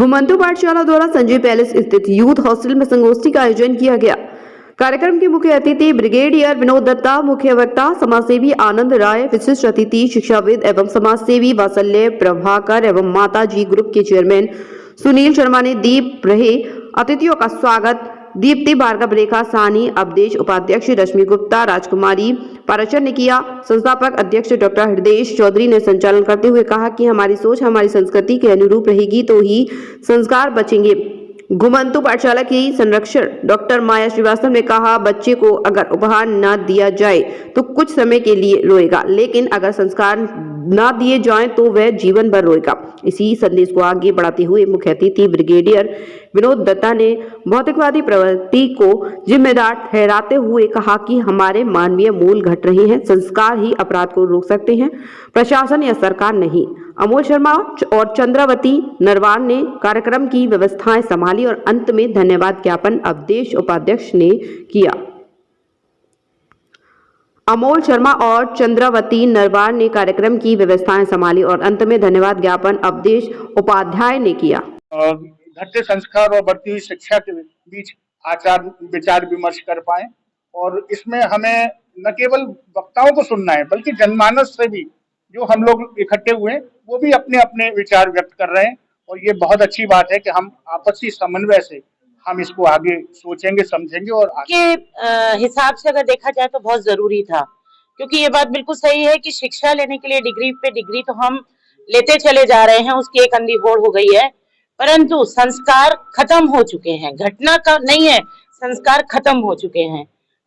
घुमंतु पाठशाला द्वारा संजय पैलेस स्थित यूथ हॉस्टल में संगोष्ठी का आयोजन किया गया। कार्यक्रम के मुख्य अतिथि ब्रिगेडियर विनोद दत्ता, मुख्य वक्ता समाजसेवी आनंद राय, विशिष्ट अतिथि शिक्षाविद एवं समाजसेवी वात्सल्य प्रभाकर एवं माताजी ग्रुप के चेयरमैन सुनील शर्मा ने दीप रहे अतिथियों का स्वागत दीप्ति भार्गव, रेखा साहनी, अवधेश उपाध्यक्ष रश्मि गुप्ता, राजकुमारी पाराशर ने किया। संस्थापक अध्यक्ष डॉक्टर हृदय चौधरी ने संचालन करते हुए कहा कि हमारी सोच हमारी संस्कृति के अनुरूप रहेगी तो ही संस्कार बचेंगे। घुमंतु पाठशाला की संरक्षण डॉक्टर माया श्रीवास्तव ने कहा, बच्चे को अगर उपहार न दिया जाए तो कुछ समय के लिए रोएगा, लेकिन अगर संस्कार न दिए जाएं तो वह जीवन भर रोएगा। इसी संदेश को आगे बढ़ाते हुए मुख्य अतिथि ब्रिगेडियर विनोद दत्ता ने भौतिकवादी प्रवृत्ति को जिम्मेदार ठहराते हुए कहा कि हमारे मानवीय मूल घट रहे हैं, संस्कार ही अपराध को रोक सकते हैं, प्रशासन या सरकार नहीं। अमोल शर्मा और चंद्रावती नरवार ने कार्यक्रम की व्यवस्थाएं संभाली और अंत में धन्यवाद ज्ञापन अवधेश उपाध्यक्ष ने किया। अमोल शर्मा और चंद्रावती नरवार ने कार्यक्रम की व्यवस्थाएं संभाली और अंत में धन्यवाद ज्ञापन अवधेश उपाध्याय ने किया। घटते संस्कार और बढ़ती हुई शिक्षा के बीच आचार विचार विमर्श कर पाए और इसमें हमें न केवल वक्ताओं को सुनना है बल्कि जनमानस से भी जो हम लोग इकट्ठे हुए हैं वो भी अपने अपने विचार व्यक्त कर रहे हैं और ये बहुत अच्छी बात है कि हम आपसी समन्वय से हम इसको आगे सोचेंगे, समझेंगे और के हिसाब से अगर देखा जाए तो बहुत जरूरी था, क्योंकि ये बात बिल्कुल सही है कि शिक्षा लेने के लिए डिग्री पे डिग्री तो हम लेते चले जा रहे हैं, उसकी एक अंधी होड़ हो गई है, परंतु संस्कार खत्म हो चुके हैं। घटना का नहीं है, संस्कार खत्म हो चुके हैं।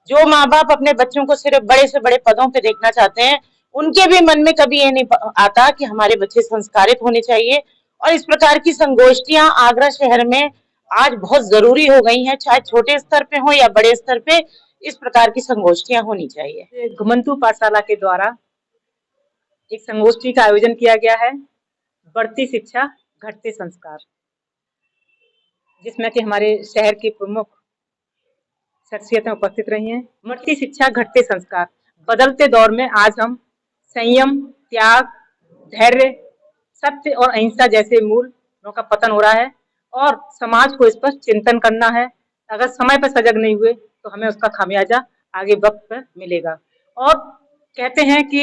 जो माँ बाप अपने बच्चों को सिर्फ बड़े से बड़े पदों पे देखना चाहते हैं, उनके भी मन में कभी ये नहीं आता कि हमारे बच्चे संस्कारित होने चाहिए। और इस प्रकार की संगोष्ठियां आगरा शहर में आज बहुत जरूरी हो गई हैं, चाहे छोटे स्तर पे हो या बड़े स्तर पे, इस प्रकार की संगोष्ठियां होनी चाहिए। घुमंतु पाठशाला के द्वारा एक संगोष्ठी का आयोजन किया गया है, बढ़ती शिक्षा घटते संस्कार, जिसमें कि हमारे शहर की प्रमुख शख्सियतें उपस्थित रही हैं। बढ़ती शिक्षा घटते संस्कार, बदलते दौर में आज हम संयम, त्याग, धैर्य, सत्य और अहिंसा जैसे मूलों का पतन हो रहा है और समाज को इस पर चिंतन करना है। अगर समय पर सजग नहीं हुए तो हमें उसका खामियाजा आगे वक्त पर मिलेगा। और कहते हैं कि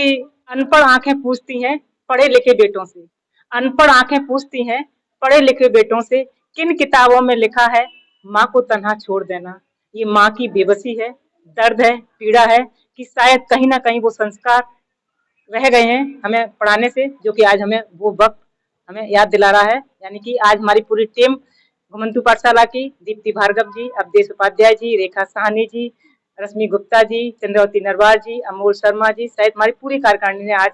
अनपढ़ आंखें पूछती हैं पढ़े लिखे बेटों से, अनपढ़ आंखें पूछती हैं पढ़े लिखे बेटों से, किन किताबों में लिखा है माँ को तन्हा छोड़ देना। ये माँ की बेबसी है, दर्द है, पीड़ा है कि शायद कहीं ना कहीं वो संस्कार रह गए हैं हमें पढ़ाने से, जो कि आज हमें वो वक्त हमें याद दिला रहा है। यानी कि आज हमारी पूरी टीम घुमंतु पाठशाला की दीप्ति भार्गव जी, अवधेश उपाध्याय जी, रेखा साहनी जी, रश्मि गुप्ता जी, चंद्रावती नरवार जी, अमोल शर्मा जी सहित हमारी पूरी कार्यकारिणी ने आज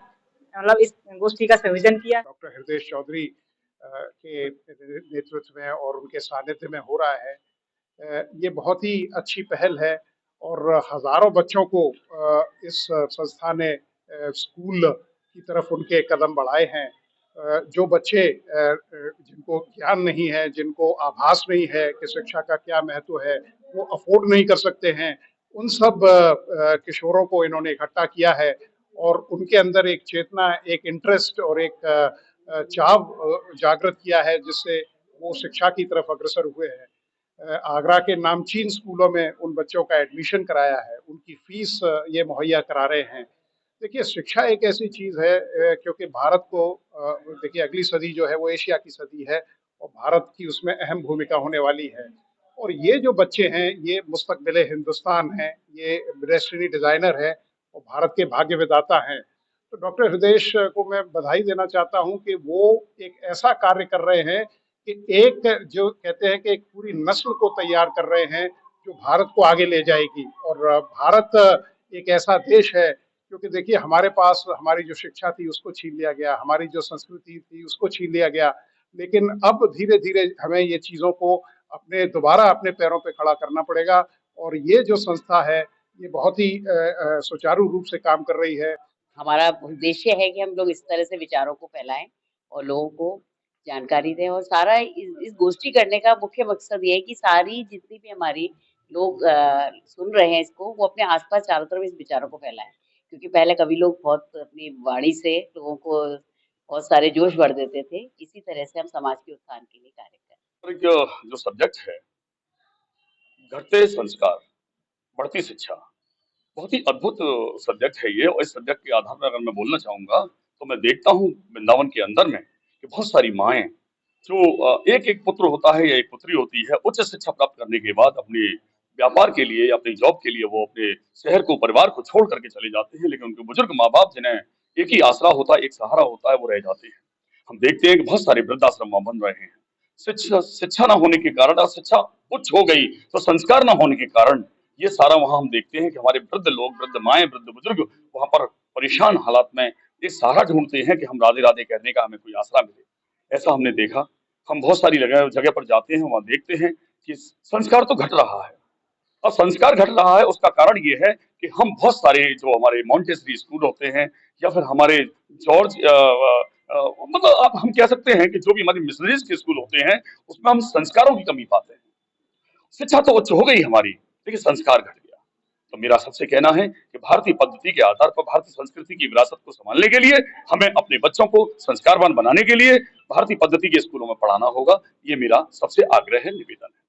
मतलब इस गोष्ठी का संयोजन किया। डॉक्टर हृदय चौधरी के नेतृत्व में और उनके सानिध्य में हो रहा है। ये बहुत ही अच्छी पहल है और हजारों बच्चों को इस संस्था ने स्कूल की तरफ उनके कदम बढ़ाए हैं। जो बच्चे जिनको ज्ञान नहीं है, जिनको आभास नहीं है कि शिक्षा का क्या महत्व है, वो अफोर्ड नहीं कर सकते हैं, उन सब किशोरों को इन्होंने इकट्ठा किया है और उनके अंदर एक चेतना, एक इंटरेस्ट और एक चाव जागृत किया है, जिससे वो शिक्षा की तरफ अग्रसर हुए हैं। आगरा के नामचीन स्कूलों में उन बच्चों का एडमिशन कराया है, उनकी फीस ये मुहैया करा रहे हैं। देखिए, शिक्षा एक ऐसी चीज़ है क्योंकि भारत को देखिए अगली सदी जो है वो एशिया की सदी है और भारत की उसमें अहम भूमिका होने वाली है। और ये जो बच्चे हैं ये मुस्तकबिल हिंदुस्तान हैं, ये डेस्टिनी डिज़ाइनर है और भारत के भाग्य विधाता हैं। तो डॉक्टर हृदय को मैं बधाई देना चाहता हूँ कि वो एक ऐसा कार्य कर रहे हैं कि एक जो कहते हैं कि एक पूरी नस्ल को तैयार कर रहे हैं जो भारत को आगे ले जाएगी। और भारत एक ऐसा देश है, क्योंकि देखिए हमारे पास हमारी जो शिक्षा थी उसको छीन लिया गया, हमारी जो संस्कृति थी उसको छीन लिया गया, लेकिन अब धीरे धीरे हमें ये चीज़ों को दोबारा अपने पैरों पे खड़ा करना पड़ेगा। और ये जो संस्था है ये बहुत ही सुचारू रूप से काम कर रही है। हमारा उद्देश्य है कि हम लोग इस तरह से विचारों को फैलाएं और लोगों को जानकारी दें और सारा इस गोष्ठी करने का मुख्य मकसद ये है कि सारी जितनी भी हमारी लोग सुन रहे हैं इसको, वो अपने आसपास चारों तरफ इस विचारों को फैलाएं। क्योंकि पहले कभी लोग बहुत अपनी वाणी से लोगों को और सारे जोश भर देते थे। इसी तरह से हम समाज के उत्थान के लिए कार्य कर रहे हैं। और एक जो सब्जेक्ट है, घटते संस्कार, बढ़ती शिक्षा, बहुत ही अद्भुत सब्जेक्ट है ये। और इस सब्जेक्ट के आधार पर अगर मैं बोलना चाहूंगा तो मैं देखता हूँ वृंदावन के अंदर में कि बहुत सारी माएँ जो एक एक पुत्र होता है या एक पुत्री होती है, उच्च शिक्षा प्राप्त करने के बाद अपने व्यापार के लिए या अपनी जॉब के लिए वो अपने शहर को, परिवार को छोड़ करके चले जाते हैं, लेकिन उनके बुजुर्ग माँ बाप जिन्हें एक ही आसरा होता है, एक सहारा होता है, वो रह जाते हैं। हम देखते हैं कि बहुत सारे वृद्धाश्रम वहां बन रहे हैं। शिक्षा ना होने के कारण, और शिक्षा उच्च हो गई तो संस्कार ना होने के कारण ये सारा वहां हम देखते हैं कि हमारे वृद्ध लोग, वृद्ध माएं, वृद्ध बुजुर्ग वहां पर परेशान हालात में एक सहारा ढूंढते हैं कि हम राधे राधे कहने का हमें कोई आसरा मिले। ऐसा हमने देखा। हम बहुत सारी जगह पर जाते हैं, वहां देखते हैं कि संस्कार तो घट रहा है। और संस्कार घट रहा है उसका कारण ये है कि हम बहुत सारे जो हमारे मॉन्टेसरी स्कूल होते हैं या फिर हमारे जॉर्ज मतलब आप हम कह सकते हैं कि जो भी हमारे मिशनरीज के स्कूल होते हैं उसमें हम संस्कारों की कमी पाते हैं। शिक्षा तो उच्च हो गई हमारी, लेकिन संस्कार घट गया। तो मेरा सबसे कहना है कि भारतीय पद्धति के आधार पर भारतीय संस्कृति की विरासत को संभालने के लिए हमें अपने बच्चों को संस्कारवान बनाने के लिए भारतीय पद्धति के स्कूलों में पढ़ाना होगा। ये मेरा सबसे आग्रह है, निवेदन है।